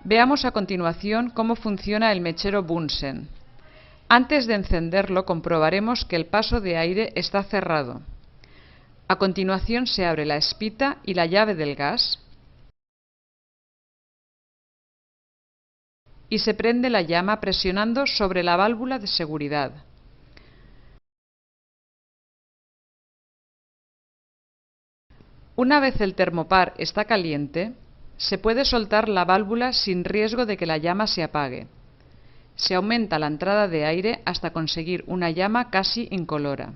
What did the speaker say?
Veamos a continuación cómo funciona el mechero Bunsen. Antes de encenderlo comprobaremos que el paso de aire está cerrado. A continuación se abre la espita y la llave del gas y se prende la llama presionando sobre la válvula de seguridad. Una vez el termopar está caliente, se puede soltar la válvula sin riesgo de que la llama se apague. Se aumenta la entrada de aire hasta conseguir una llama casi incolora.